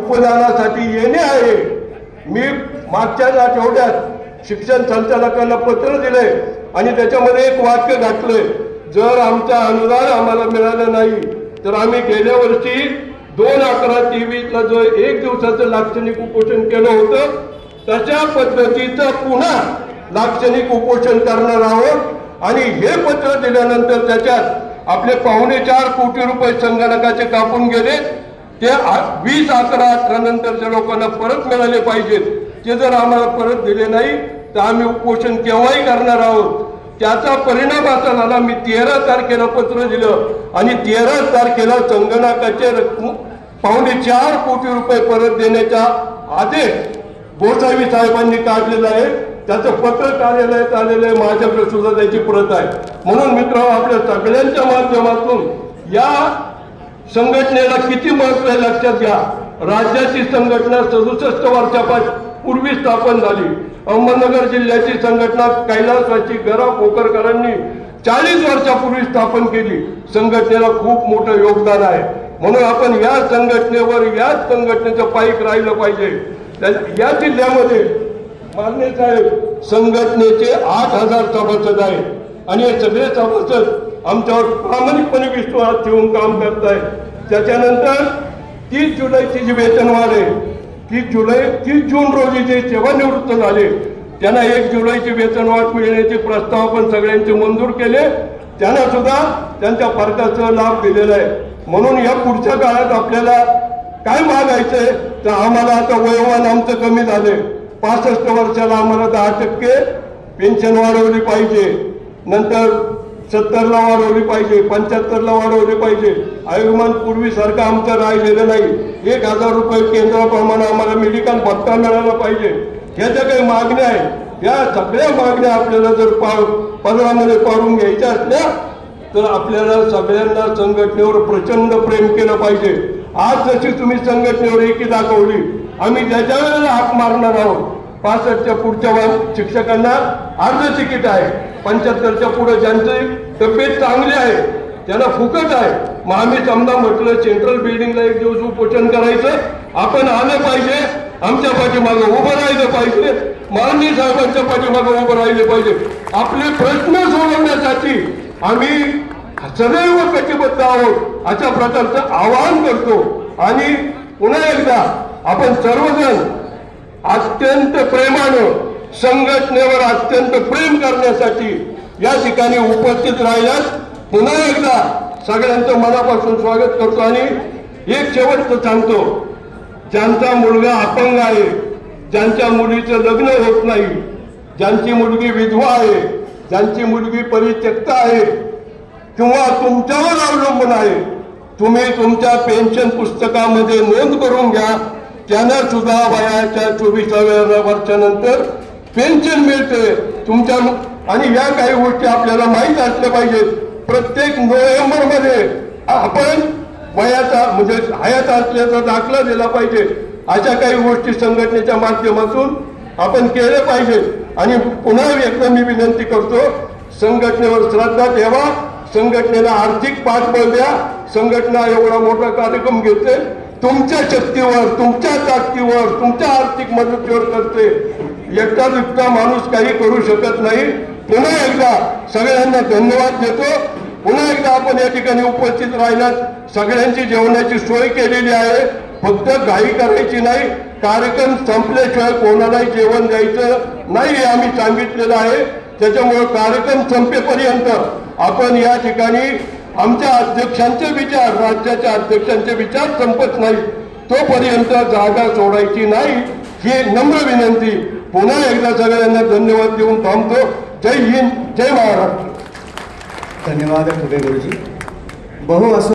उपदानासाठी येणे आहे। मी मागच्याच आठवड्यात शिक्षण संचालकांना पत्र दिले आणि त्याच्यामध्ये एक वाक्य घातलंय, जर आमचा अनुदान आम्हाला मिळालं नाही तर आम्ही गेल्या वर्षी 2/11/23 जो 1 दिवसाचं लाक्षणिक उपोषण केलं होतं तशा पद्धतीचं पुन्हा लाक्षणिक उपोषण करणार आहोत। आणि हे पत्र दिल्यानंतर त्याच्यात आपले 4.25 कोटी रुपये संगणकाचे कापून गेले, ते 20/11/18 नंतरच्या लोकांना परत मिळाले पाहिजेत। ते जर आम्हाला परत दिले नाही तर आम्ही उपोषण केव्हाही करणार आहोत। त्याचा परिणाम असा झाला, मी 13 तारखेला पत्र दिलं आणि 13 तारखेला संगणकाचे 4.25 कोटी रुपये परत देण्याचा आदेश गोसावी साहेबांनी काढलेला आहे। त्याचं पत्र कार्यालयात आलेलं आहे, माझ्याकडे सुद्धा त्याची प्रत आहे। म्हणून मित्रांनो, आपल्या सगळ्यांच्या माध्यमातून या संघटनेला किती महत्व आहे लक्षात घ्या। राज्याची संघटना 67 वर्षापूर्वी स्थापन झाली। अहमदनगर जिल्ह्याची संघटना कैलासवासी गरा पोकरकरांनी 40 वर्षापूर्वी स्थापन केली। संघटनेला खूप मोठं योगदान आहे। म्हणून आपण या संघटनेवर, या संघटनेचं पाईक राहिलं पाहिजे। या जिल्ह्यामध्ये मान्य साहेब संघटनेचे 8000 सभासद आहेत आणि हे सगळे सभासद आमच्यावर प्रामाणिकपणे विश्वास ठेवून काम करत आहेत। त्याच्यानंतर 30 जुलैची जी वेतनवाढ आहे, 30 जून रोजी जे सेवानिवृत्त झाले त्यांना 1 जुलैची वेतनवाढ मिळण्याचे प्रस्ताव आपण सगळ्यांचे मंजूर केले, त्यांना सुद्धा त्यांच्या फरकाचा लाभ दिलेला आहे। म्हणून या पुढच्या काळात आपल्याला काय मागायचंय तर आम्हाला आता वयोमान आमचं कमी झाले, 65 वर्षाला आम्हाला 10% पेन्शन वाढवली पाहिजे, नंतर 70ला वाढवली पाहिजे, 75ला वाढवली पाहिजे। आयुष्यमान पूर्वीसारखं आमचं राहिलेलं नाही। 1000 रुपये केंद्राप्रमाणे आम्हाला मेडिकल भत्ता मिळाला पाहिजे। ह्याच्या काही मागण्या आहेत, या सगळ्या मागण्या आपल्याला जर पदरामध्ये पाडून घ्यायच्या असल्या तर आपल्याला सगळ्यांना संघटनेवर प्रचंड प्रेम केलं पाहिजे। आज जशी तुम्ही संघटनेवर एकी दाखवली, आम्ही ज्याच्या वेळेला हाक मारणार आहोत 65च्या पुढच्या शिक्षकांना अर्ध तिकीट आहे, 75च्या पुढे ज्यांची तब्येत चांगली आहे त्यांना फुकट आहे। मग आम्ही समजा म्हटलं सेंट्रल बिल्डिंगला 1 दिवस उपोषण करायचं, आपण आले पाहिजे, आमच्या पाठीमागे उभं राहिलं पाहिजे, माननीय साहेबांच्या पाठीमागे उभं राहिले पाहिजे। आपले प्रश्न सोडवण्यासाठी आम्ही सदैव कटिबद्ध आहोत अशा प्रकारचं आवाहन करतो। आणि पुन्हा एकदा आपण सर्वजण अत्यंत प्रेमानं संघटनेवर अत्यंत प्रेम करण्यासाठी या ठिकाणी उपस्थित राहिल्यास पुन्हा एकदा सगळ्यांचं मनापासून स्वागत करतो। आणि एक शेवटचं सांगतो, ज्यांचा मुलगा अपंग आहे, ज्यांच्या मुलीचं लग्न होत नाही, ज्यांची मुलगी विधवा आहे, ज्यांची मुलगी परित्यक्त आहे किंवा तुमच्यावर अवलंबून आहे, तुम्ही तुमच्या पेन्शन पुस्तकामध्ये नोंद करून घ्या, त्यांना सुद्धा वयाच्या 24व्या वर्षानंतर पेन्शन मिळते तुमच्या। आणि या काही गोष्टी आपल्याला माहीत असल्या पाहिजेत। प्रत्येक नोव्हेंबरमध्ये आपण वयाचा म्हणजे हयात असल्याचा दाखला दिला पाहिजे। अशा काही गोष्टी संघटनेच्या माध्यमातून आपण केले पाहिजे। आणि पुन्हा एकदा मी विनंती करतो, संघटनेवर श्रद्धा ठेवा, संघटनेला आर्थिक पाठबळ द्या। संघटना एवढा मोठा कार्यक्रम घेते, तुमच्या शक्तीवर, तुमच्या ताकदीवर, तुमच्या आर्थिक मदतीवर करते। एकटा दुसरा माणूस काही करू शकत नाही। पुन्हा एकदा सगळ्यांना धन्यवाद देतो। पुन्हा एकदा आपण या ठिकाणी उपस्थित राहिल्यास सगळ्यांची जेवणाची सोय केलेली आहे, फक्त घाई करायची नाही। कार्यक्रम संपल्याशिवाय कोणालाही जेवण द्यायचं नाही हे आम्ही सांगितलेलं आहे। त्याच्यामुळे कार्यक्रम संपेपर्यंत आपण या ठिकाणी आमच्या अध्यक्षांचे विचार, राज्याच्या अध्यक्षांचे विचार संपत नाही तोपर्यंत जागा सोडायची नाही ही नम्र विनंती। पुन्हा एकदा सगळ्यांना धन्यवाद देऊन थांबतो। जय हिंद, जय महाराष्ट्र। धन्यवाद फुले गुरुजी। बहु